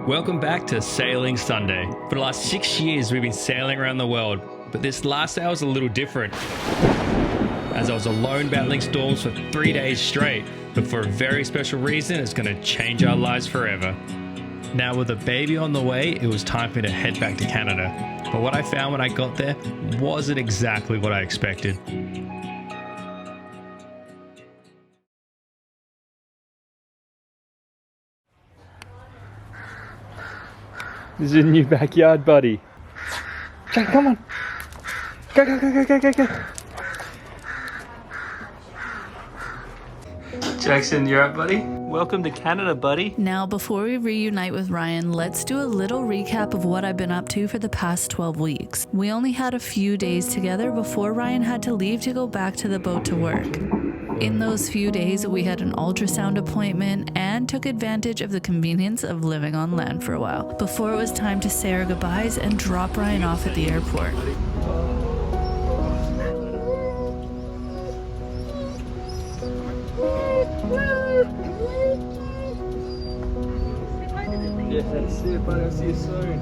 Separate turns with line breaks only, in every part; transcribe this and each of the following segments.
Welcome back to Sailing Sunday. For the last 6 years, we've been sailing around the world, but this last sail was a little different, as I was alone battling storms for 3 days straight, but for a very special reason, it's going to change our lives forever. Now, with a baby on the way, it was time for me to head back to Canada, but what I found when I got there wasn't exactly what I expected.
This is your new backyard, buddy. Jack, come on. Go, go, go, go, go, go, go. Jackson, you're up, buddy? Welcome to Canada, buddy.
Now, before we reunite with Ryan, let's do a little recap of what I've been up to for the past 12 weeks. We only had a few days together before Ryan had to leave to go back to the boat to work. In those few days, we had an ultrasound appointment and took advantage of the convenience of living on land for a while, before it was time to say our goodbyes and drop Ryan off at the airport.
Yeah, see you, buddy. I'll see you soon.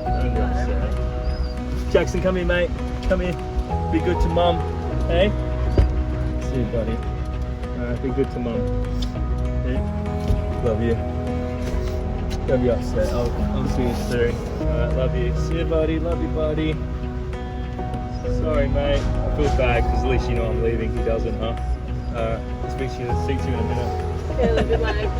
Don't be upset. Jackson, come here, mate. Come here. Be good to mum. Hey? See you, buddy. Alright, be good to mum. Yeah? Love you. Don't be upset. I'll see you soon. Alright, love you. See you, buddy. Love you, buddy. Sorry, mate. I feel bad because at least you know I'm leaving. He doesn't, huh? I'll speak to you in a minute.
Okay, live your life.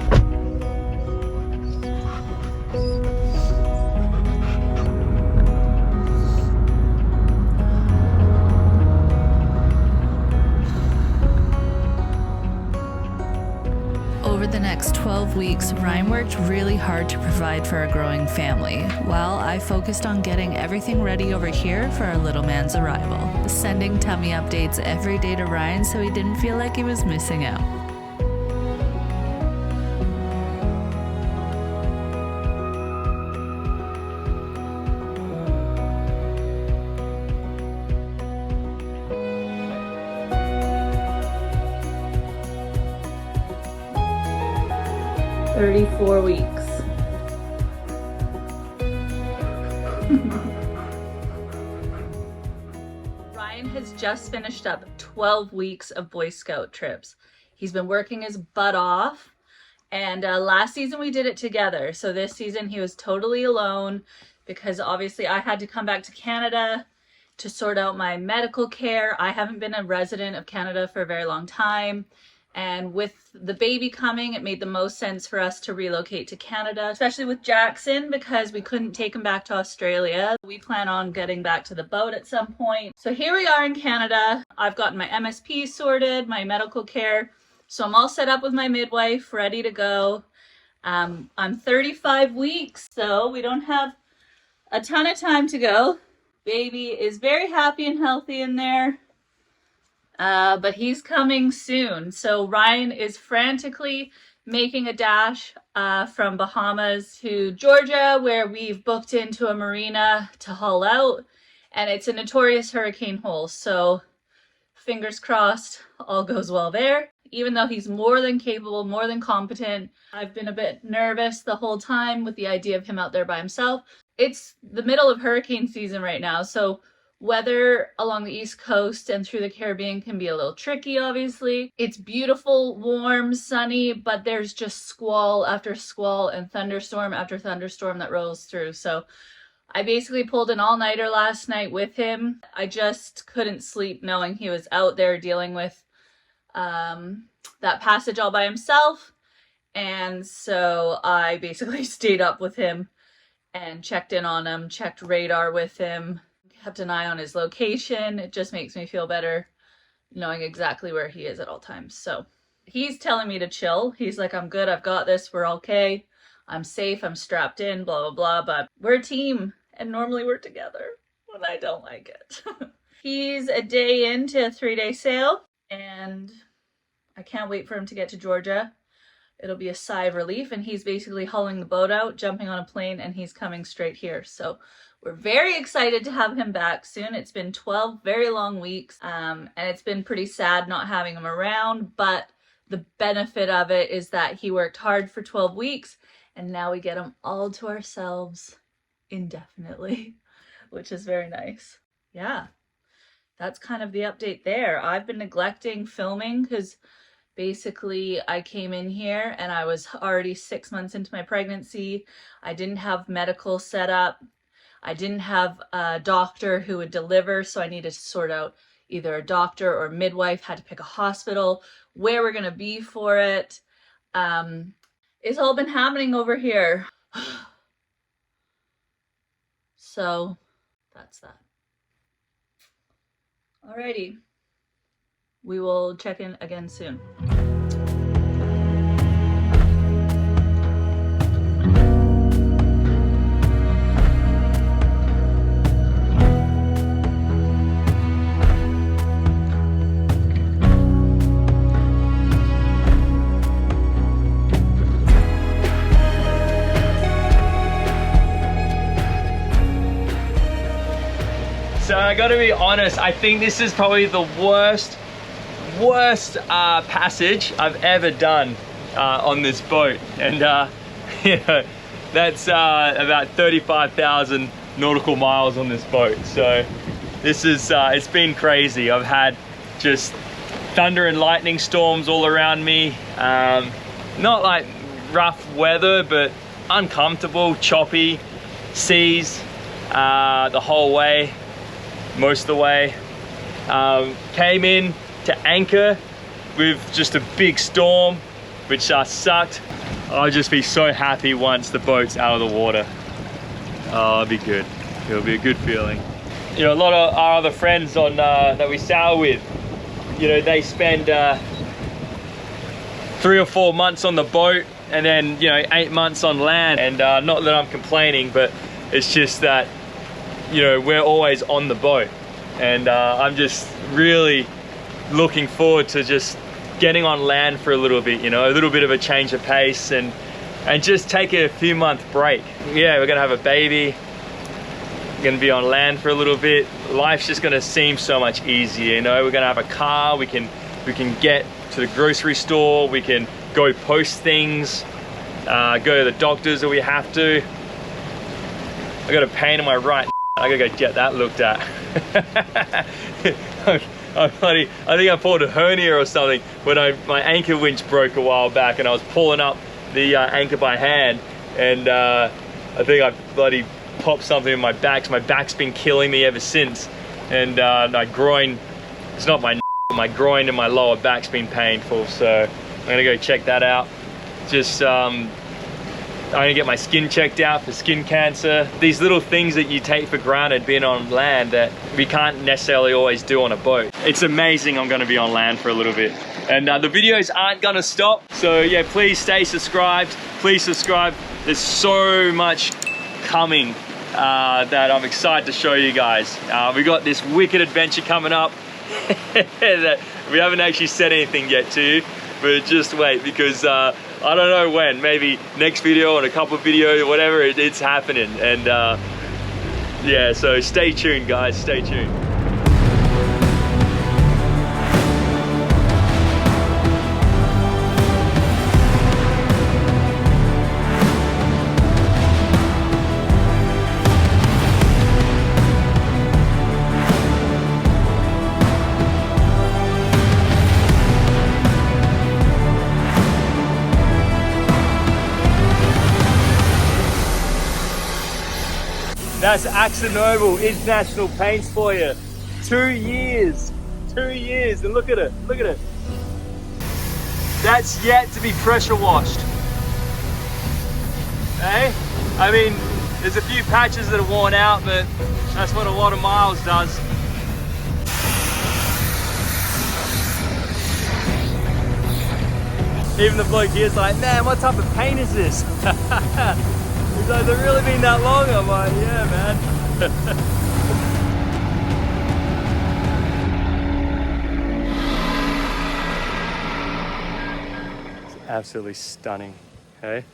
Over the next 12 weeks, Ryan worked really hard to provide for our growing family, while I focused on getting everything ready over here for our little man's arrival, sending tummy updates every day to Ryan so he didn't feel like he was missing out.
"34 weeks. Ryan has just finished up 12 weeks of Boy Scout trips. He's been working his butt off, and last season we did it together. So this season he was totally alone because obviously I had to come back to Canada to sort out my medical care. I haven't been a resident of Canada for a very long time. And with the baby coming, it made the most sense for us to relocate to Canada, especially with Jackson, because we couldn't take him back to Australia. We plan on getting back to the boat at some point. So here we are in Canada. I've gotten my MSP sorted, my medical care. So I'm all set up with my midwife, ready to go. I'm 35 weeks, so we don't have a ton of time to go. Baby is very happy and healthy in there. But he's coming soon. So Ryan is frantically making a dash from Bahamas to Georgia, where we've booked into a marina to haul out. And it's a notorious hurricane hole. So fingers crossed, all goes well there. Even though he's more than capable, more than competent, I've been a bit nervous the whole time with the idea of him out there by himself. It's the middle of hurricane season right now. So weather along the East Coast and through the Caribbean can be a little tricky, obviously. It's beautiful, warm, sunny, but there's just squall after squall and thunderstorm after thunderstorm that rolls through. So I basically pulled an all-nighter last night with him. I just couldn't sleep knowing he was out there dealing with that passage all by himself. And so I basically stayed up with him and checked in on him, checked radar with him, kept an eye on his location. It just makes me feel better knowing exactly where he is at all times. So he's telling me to chill. He's like, I'm good, I've got this, we're okay, I'm safe, I'm strapped in, blah, blah, blah. But we're a team, and normally we're together when I don't like it. He's a day into a 3-day sail, and I can't wait for him to get to Georgia. It'll be a sigh of relief, and he's basically hauling the boat out, jumping on a plane, and he's coming straight here. So we're very excited to have him back soon. It's been 12 very long weeks, and it's been pretty sad not having him around, but the benefit of it is that he worked hard for 12 weeks and now we get him all to ourselves indefinitely, which is very nice. Yeah, that's kind of the update there. I've been neglecting filming because basically I came in here and I was already 6 months into my pregnancy. I didn't have medical set up. I didn't have a doctor who would deliver, so I needed to sort out either a doctor or midwife, had to pick a hospital, where we're gonna be for it. It's all been happening over here. So that's that. Alrighty, we will check in again soon.
So I gotta be honest, I think this is probably the worst passage I've ever done on this boat. And you know, that's about 35,000 nautical miles on this boat. So this is, it's been crazy. I've had just thunder and lightning storms all around me. Not like rough weather, but uncomfortable, choppy seas the whole way. Most of the way. Came in to anchor with just a big storm, which sucked. I'll just be so happy once the boat's out of the water. Oh, it'll be good. It'll be a good feeling. You know, a lot of our other friends on that we sail with, you know, they spend 3 or 4 months on the boat and then, you know, 8 months on land. And not that I'm complaining, but it's just that, you know, we're always on the boat, and I'm just really looking forward to just getting on land for a little bit, you know, a little bit of a change of pace and just take a few month break. Yeah, we're gonna have a baby, we're gonna be on land for a little bit. Life's just gonna seem so much easier, you know. We're gonna have a car, we can get to the grocery store, we can go post things, go to the doctors if we have to. I got a pain in my right. I gotta go get that looked at. I think I pulled a hernia or something when my anchor winch broke a while back, and I was pulling up the anchor by hand, and I think I bloody popped something in my back. So my back's been killing me ever since, and my groin, it's not my groin and my lower back's been painful, so I'm gonna go check that out. Just I'm gonna get my skin checked out for skin cancer. These little things that you take for granted being on land that we can't necessarily always do on a boat. It's amazing I'm gonna be on land for a little bit. And the videos aren't gonna stop. So yeah, please stay subscribed. Please subscribe. There's so much coming that I'm excited to show you guys. We got this wicked adventure coming up that we haven't actually said anything yet to you, but just wait, because I don't know when, maybe next video or a couple of videos or whatever, it's happening. And yeah, so stay tuned guys, stay tuned. That's Axonoble International Paints for you. 2 years, 2 years, and look at it, look at it. That's yet to be pressure washed. Hey, I mean, there's a few patches that are worn out, but that's what a lot of miles does. Even the bloke here's like, man, what type of paint is this? He's like, has it really been that long? I'm like, yeah, man. It's absolutely stunning, okay?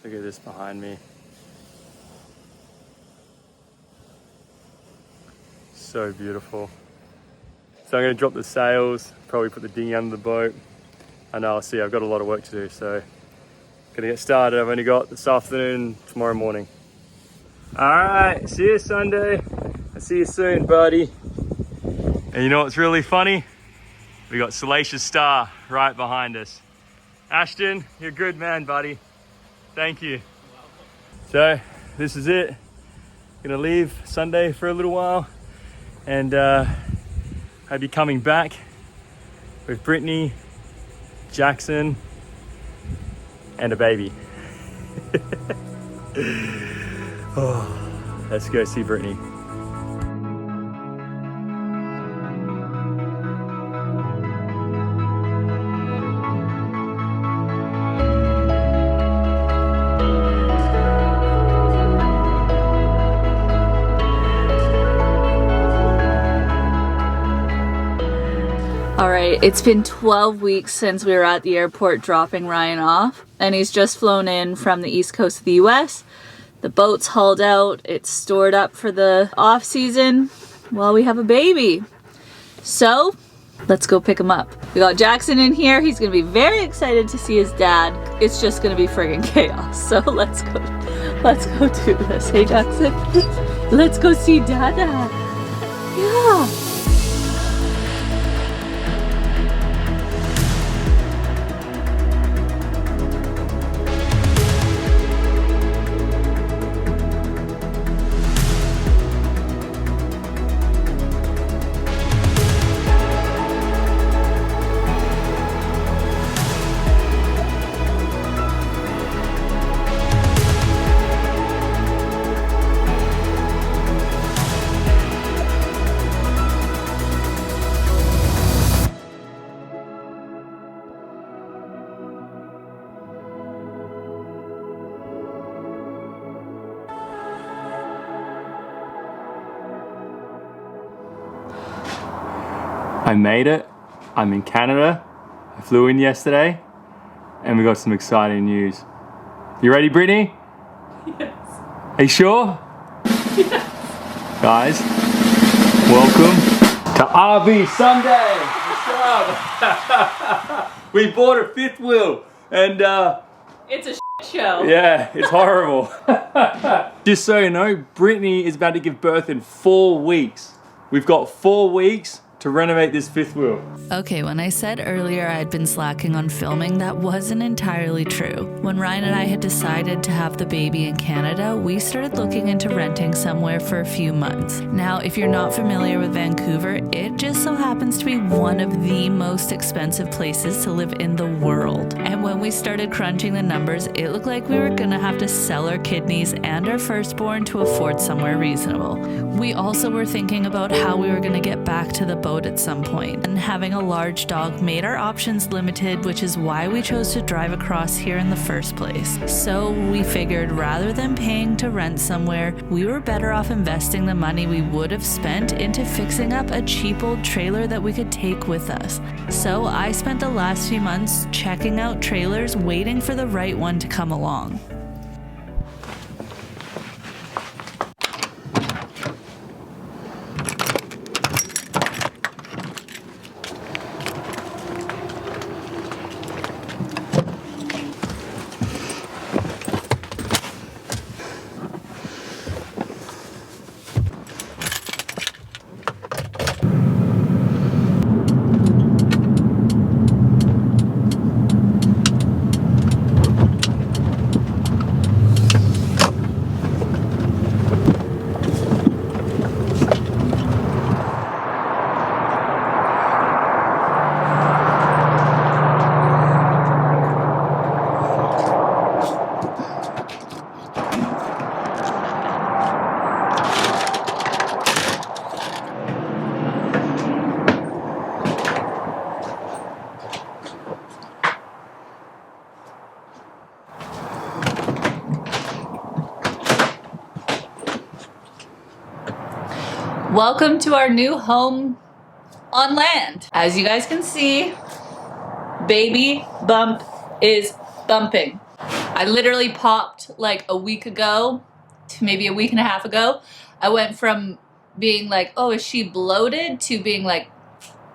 Look at this behind me. So beautiful. So I'm going to drop the sails, probably put the dinghy under the boat. I know, I'll see, I've got a lot of work to do, so gonna get started. I've only got this afternoon, tomorrow morning. All right, see you Sunday. I'll see you soon, buddy. And you know what's really funny? We got Salacious Star right behind us. Ashton, you're a good man, buddy. Thank you. So this is it. Gonna leave Sunday for a little while, and I'll be coming back with Brittni, Jackson, and a baby. Oh, let's go see Brittni.
All right, it's been 12 weeks since we were at the airport dropping Ryan off, and he's just flown in from the east coast of the US. The boat's hauled out, it's stored up for the off season while we have a baby. So let's go pick him up. We got Jackson in here. He's gonna be very excited to see his dad. It's just gonna be friggin' chaos. So let's go do this. Hey Jackson, let's go see Dada. Yeah.
I made it. I'm in Canada. I flew in yesterday, and we got some exciting news. You ready, Brittni?
Yes.
Are you sure?
Yes.
Guys, welcome to RV Sunday. What's up? We bought a fifth wheel, and
It's a show.
yeah, it's horrible. Just so you know, Brittni is about to give birth in 4 weeks. We've got 4 weeks to renovate this fifth wheel.
Okay, when I said earlier I'd been slacking on filming, that wasn't entirely true. When Ryan and I had decided to have the baby in Canada, we started looking into renting somewhere for a few months. Now, if you're not familiar with Vancouver, it just so happens to be one of the most expensive places to live in the world. And when we started crunching the numbers, it looked like we were gonna have to sell our kidneys and our firstborn to afford somewhere reasonable. We also were thinking about how we were gonna get back to the boat at some point, and having a large dog made our options limited, which is why we chose to drive across here in the first place. So we figured rather than paying to rent somewhere, we were better off investing the money we would have spent into fixing up a cheap old trailer that we could take with us. So I spent the last few months checking out trailers, waiting for the right one to come along.
Welcome to our new home on land. As you guys can see, baby bump is bumping. I literally popped like a week ago to maybe a week and a half ago. I went from being like, oh, is she bloated, to being like,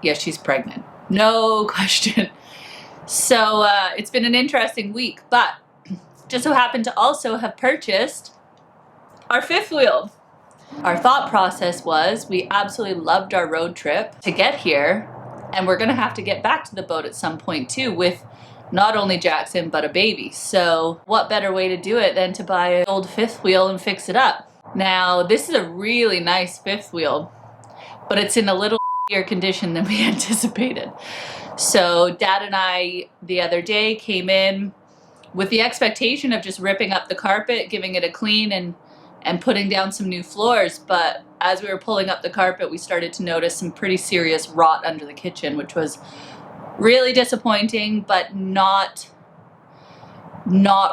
Yes, she's pregnant. No question. So it's been an interesting week, but just so happened to also have purchased our fifth wheel. Our thought process was we absolutely loved our road trip to get here, and we're gonna have to get back to the boat at some point too with not only Jackson, but a baby. So what better way to do it than to buy an old fifth wheel and fix it up? Now, this is a really nice fifth wheel, but it's in a little shittier condition than we anticipated. So Dad and I the other day came in with the expectation of just ripping up the carpet, giving it a clean and putting down some new floors. But as we were pulling up the carpet, we started to notice some pretty serious rot under the kitchen, which was really disappointing, but not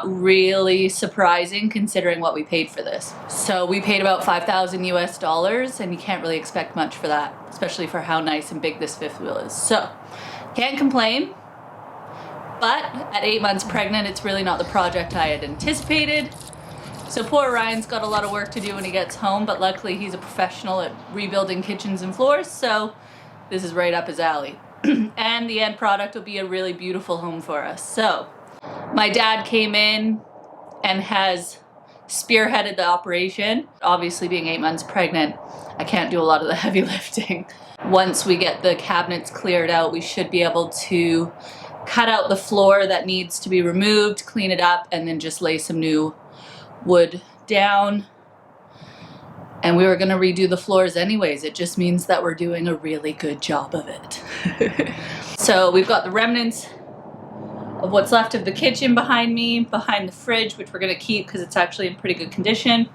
really surprising considering what we paid for this. So we paid about $5,000 US, and you can't really expect much for that, especially for how nice and big this fifth wheel is. So can't complain, but at 8 months pregnant, it's really not the project I had anticipated. So poor Ryan's got a lot of work to do when he gets home, but luckily he's a professional at rebuilding kitchens and floors, so this is right up his alley. And the end product will be a really beautiful home for us. So my dad came in and has spearheaded the operation. Obviously, being 8 months pregnant, I can't do a lot of the heavy lifting. Once we get the cabinets cleared out, we should be able to cut out the floor that needs to be removed, clean it up, and then just lay some new wood down. And we were gonna redo the floors anyways. It just means that we're doing a really good job of it. So we've got the remnants of what's left of the kitchen behind me, behind the fridge, which we're gonna keep because it's actually in pretty good condition.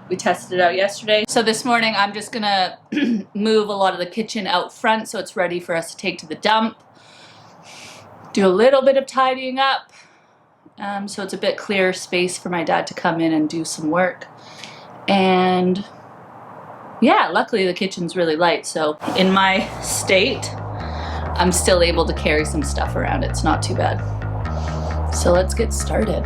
We tested it out yesterday. So this morning I'm just gonna move a lot of the kitchen out front so it's ready for us to take to the dump. Do a little bit of tidying up so it's a bit clearer space for my dad to come in and do some work. And yeah, luckily the kitchen's really light, so in my state, I'm still able to carry some stuff around. It's not too bad. So let's get started.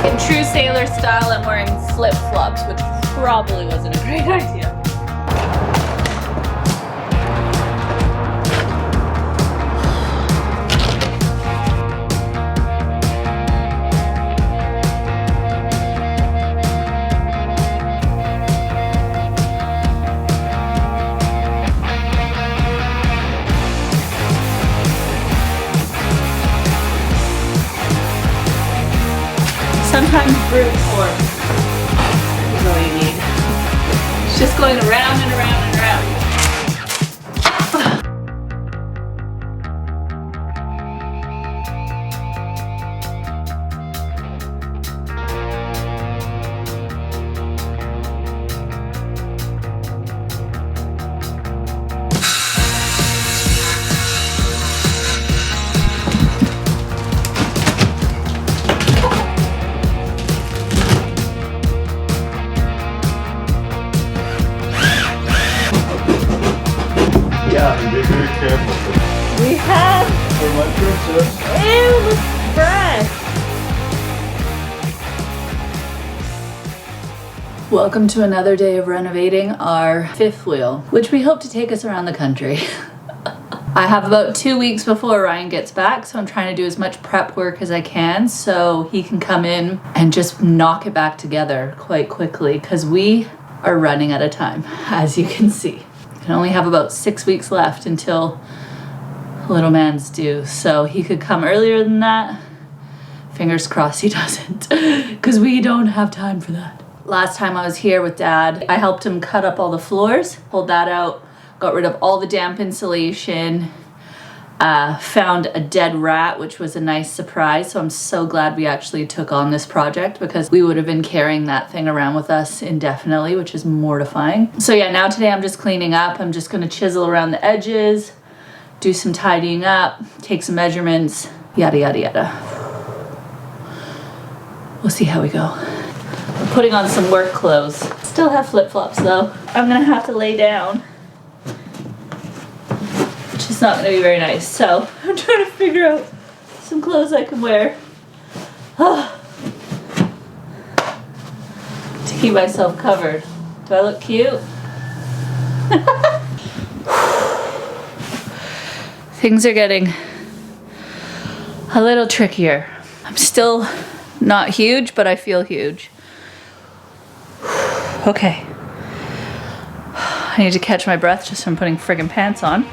In true sailor style, I'm wearing flip-flops, which probably wasn't a great idea. Sometimes brute force is all you need. It's just going around and around and around.
Be very careful.
We have.
For my princess.
Ew, looks fresh. Welcome to another day of renovating our fifth wheel, which we hope to take us around the country. I have about 2 weeks before Ryan gets back, so I'm trying to do as much prep work as I can so he can come in and just knock it back together quite quickly because we are running out of time, as you can see. I only have about 6 weeks left until little man's due, so he could come earlier than that. Fingers crossed he doesn't, because we don't have time for that. Last time I was here with Dad, I helped him cut up all the floors, pulled that out, got rid of all the damp insulation, found a dead rat, which was a nice surprise. So I'm so glad we actually took on this project because we would have been carrying that thing around with us indefinitely, which is mortifying. So yeah, now today I'm just cleaning up. I'm just going to chisel around the edges, do some tidying up, take some measurements, yada, yada, yada. We'll see how we go. I'm putting on some work clothes. Still have flip-flops though. I'm going to have to lay down, which is not going to be very nice. So I'm trying to figure out some clothes I can wear to keep myself covered. Do I look cute? Things are getting a little trickier. I'm still not huge, but I feel huge. Okay. I need to catch my breath just from putting friggin' pants on.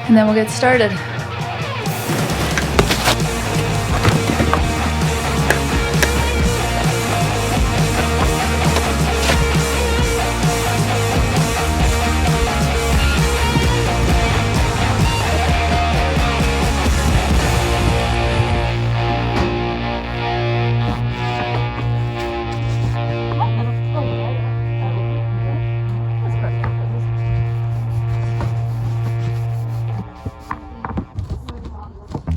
And then we'll get started.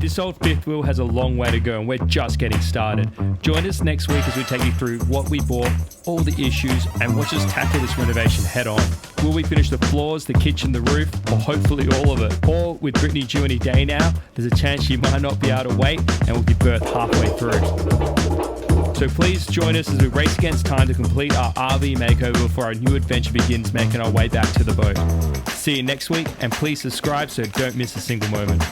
This old fifth wheel has a long way to go and we're just getting started. Join us next week as we take you through what we bought, all the issues, and watch us tackle this renovation head on. Will we finish the floors, the kitchen, the roof, or hopefully all of it? Or with Brittni due any day now, there's a chance she might not be able to wait and will give birth halfway through. So please join us as we race against time to complete our RV makeover before our new adventure begins, making our way back to the boat. See you next week, and please subscribe so don't miss a single moment.